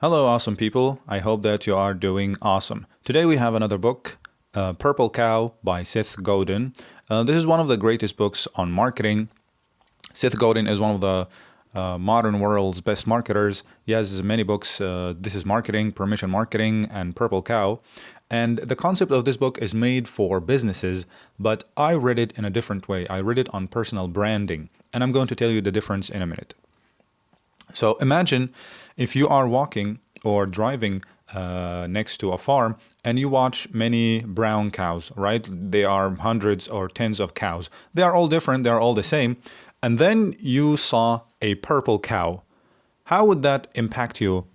Hello, awesome people. I hope that you are doing awesome. Today we have another book, Purple Cow by Seth Godin. This is one of the greatest books on marketing. Seth Godin is one of the modern world's best marketers. He has many books. This is Marketing, Permission Marketing, and Purple Cow. And the concept of this book is made for businesses, but I read it in a different way. I read it on personal branding, and I'm going to tell you the difference in a minute. So imagine if you are walking or driving next to a farm and you watch many brown cows, right? They are hundreds or tens of cows. They are all different, they are all the same. And then you saw a purple cow. How would that impact you?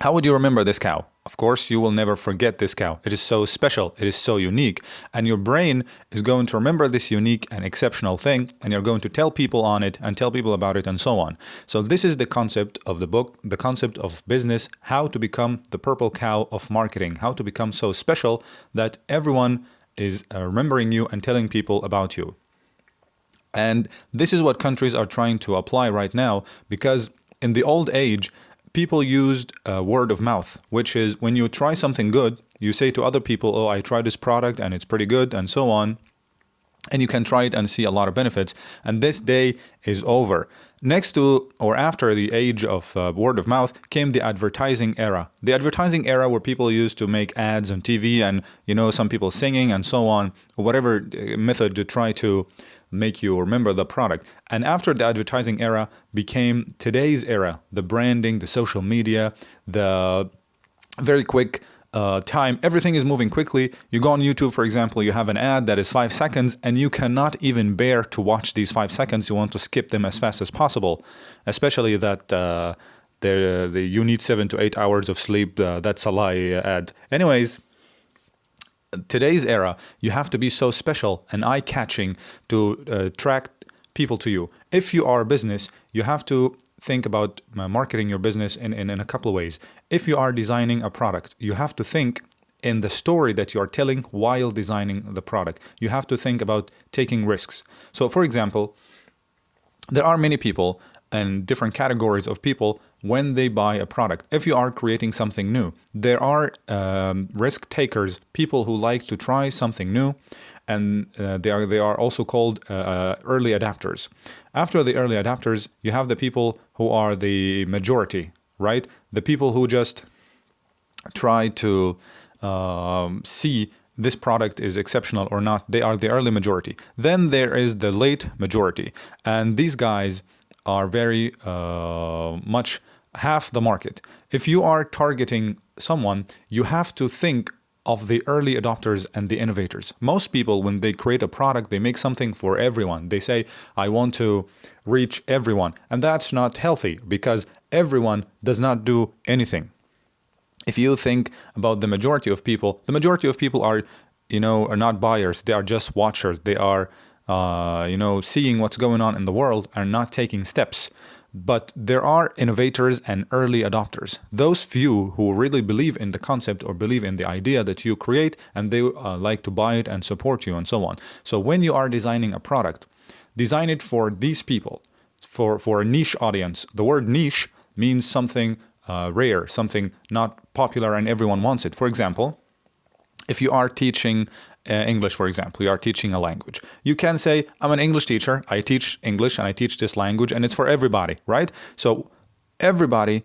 How would you remember this cow? Of course, you will never forget this cow. It is so special. It is so unique. And your brain is going to remember this unique and exceptional thing, and you're going to tell people on it and tell people about it and so on. So this is the concept of the book, the concept of business, how to become the purple cow of marketing, how to become so special that everyone is remembering you and telling people about you. And this is what countries are trying to apply right now, because in the old age, people used word of mouth, which is when you try something good, you say to other people, oh, I tried this product and it's pretty good and so on. And you can try it and see a lot of benefits. And this day is over. Next to or after the age of word of mouth came the advertising era. The advertising era where people used to make ads on TV and, some people singing and so on, whatever method to try to make you remember the product. And after the advertising era became today's era, the branding, the social media, the very quick time. Everything is moving quickly. You go on YouTube, for example, you have an ad that is 5 seconds and you cannot even bear to watch these 5 seconds. You want to skip them as fast as possible, especially that you need 7 to 8 hours of sleep. That's a lie ad. Anyways, today's era, you have to be so special and eye-catching to attract people to you. If you are a business, you have to think about marketing your business in a couple of ways. If you are designing a product, you have to think in the story that you are telling while designing the product. You have to think about taking risks. So, for example, there are many people and different categories of people when they buy a product. If you are creating something new, there are risk takers, people who like to try something new, and they are also called early adapters. After the early adapters, you have the people who are the majority, right? The people who just try to see this product is exceptional or not. They are the early majority. Then there is the late majority, and these guys are very much half the market. If you are targeting someone, you have to think of the early adopters and the innovators. Most people, when they create a product, they make something for everyone. They say, I want to reach everyone. And that's not healthy because everyone does not do anything. If you think about the majority of people are, are not buyers. They are just watchers. They are seeing what's going on in the world and not taking steps. But there are innovators and early adopters. Those few who really believe in the concept or believe in the idea that you create, and they like to buy it and support you and so on. So when you are designing a product, design it for these people, for a niche audience. The word niche means something rare, something not popular and everyone wants it. For example, if you are teaching English, for example, you are teaching a language. You can say, I'm an English teacher, I teach English and I teach this language and it's for everybody, right? So everybody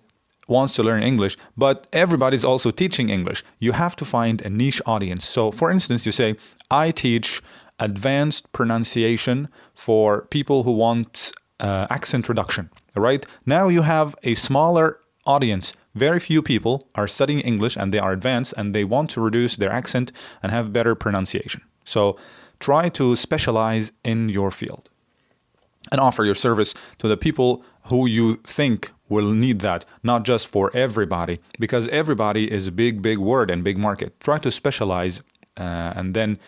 wants to learn English, but everybody's also teaching English. You have to find a niche audience. So for instance, you say, I teach advanced pronunciation for people who want accent reduction, right? Now you have a smaller audience. Very few people are studying English and they are advanced and they want to reduce their accent and have better pronunciation. So try to specialize in your field and offer your service to the people who you think will need that, not just for everybody, because everybody is a big, big word and big market. Try to specialize and then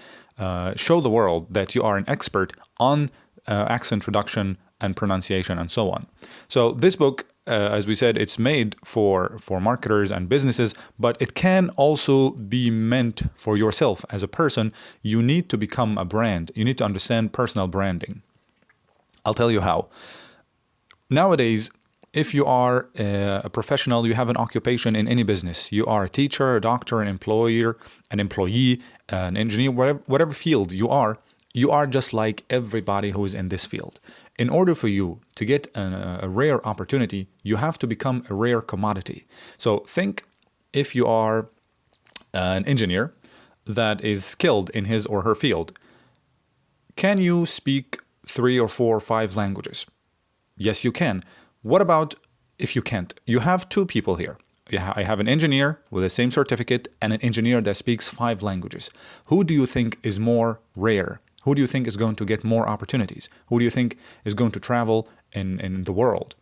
show the world that you are an expert on accent reduction and pronunciation and so on. So this book, as we said, it's made for marketers and businesses, but it can also be meant for yourself as a person. You need to become a brand. You need to understand personal branding. I'll tell you how. Nowadays, if you are a professional, you have an occupation in any business. You are a teacher, a doctor, an employer, an employee, an engineer, whatever field you are just like everybody who is in this field. In order for you to get a rare opportunity, you have to become a rare commodity. So think if you are an engineer that is skilled in his or her field, can you speak 3 or 4 or 5 languages? Yes, you can. What about if you can't? You have 2 people here. I have an engineer with the same certificate and an engineer that speaks 5 languages. Who do you think is more rare? Who do you think is going to get more opportunities? Who do you think is going to travel in the world?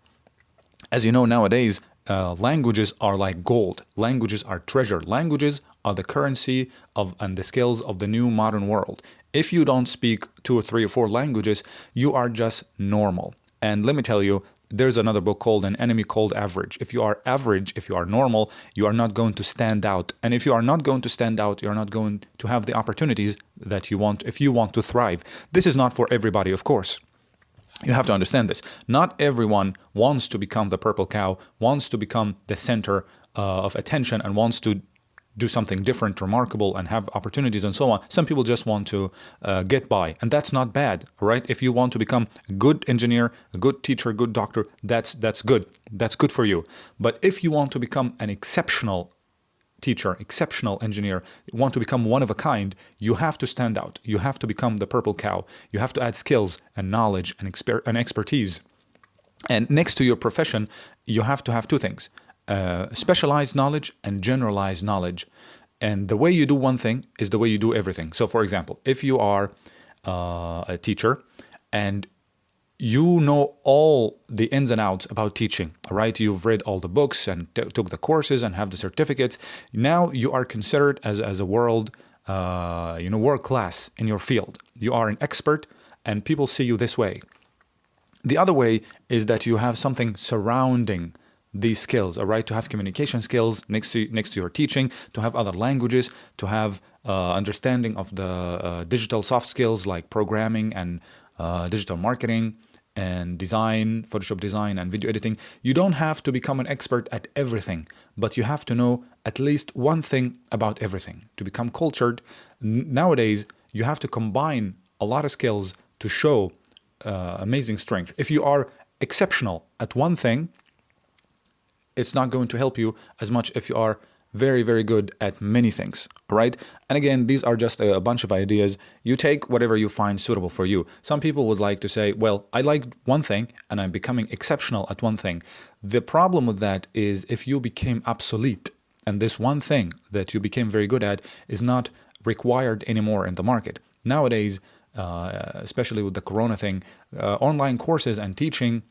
As you know, nowadays, languages are like gold. Languages are treasure. Languages are the currency of and the skills of the new modern world. If you don't speak 2 or 3 or 4 languages, you are just normal. And let me tell you, there's another book called An Enemy Called Average. If you are average, if you are normal, you are not going to stand out. And if you are not going to stand out, you're not going to have the opportunities that you want if you want to thrive. This is not for everybody, of course. You have to understand this. Not everyone wants to become the purple cow, wants to become the center of attention, and wants to do something different, remarkable, and have opportunities and so on. Some people just want to get by, and that's not bad, right? If you want to become a good engineer, a good teacher, a good doctor, that's good. That's good for you. But if you want to become an exceptional teacher, exceptional engineer, want to become one of a kind, you have to stand out. You have to become the purple cow. You have to add skills and knowledge and expertise. And next to your profession, you have to have 2 things. Specialized knowledge and generalized knowledge. And the way you do one thing is the way you do everything. So for example, if you are a teacher and you know all the ins and outs about teaching, all right? You've read all the books and took the courses and have the certificates. Now you are considered as a world class in your field. You are an expert and people see you this way. The other way is that you have something surrounding these skills, all right? To have communication skills next to your teaching, to have other languages, to have understanding of the digital soft skills like programming and digital marketing and design, Photoshop design and video editing. You don't have to become an expert at everything, but you have to know at least one thing about everything. To become cultured, nowadays, you have to combine a lot of skills to show amazing strength. If you are exceptional at one thing, it's not going to help you as much if you are very, very good at many things, all right? And again, these are just a bunch of ideas. You take whatever you find suitable for you. Some people would like to say, well, I like one thing and I'm becoming exceptional at one thing. The problem with that is if you became obsolete and this one thing that you became very good at is not required anymore in the market. Nowadays, especially with the corona thing, online courses and teaching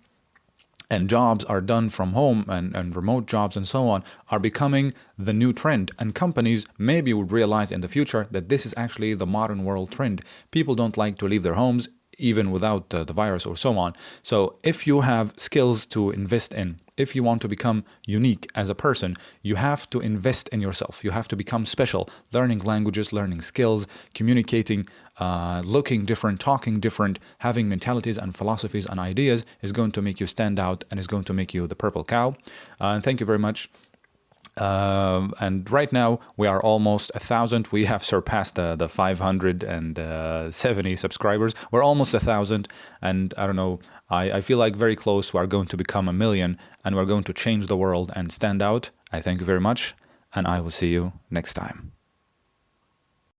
and jobs are done from home and remote jobs and so on are becoming the new trend. And companies maybe would realize in the future that this is actually the modern world trend. People don't like to leave their homes even without the virus or so on. So if you have skills to invest in, if you want to become unique as a person, you have to invest in yourself. You have to become special, learning languages, learning skills, communicating, looking different, talking different, having mentalities and philosophies and ideas is going to make you stand out and is going to make you the purple cow. And thank you very much. And right now we are almost 1,000. We have surpassed the 570 subscribers. We're almost 1,000, and I don't know. I feel like very close. We are going to become 1 million, and we're going to change the world and stand out. I thank you very much, and I will see you next time.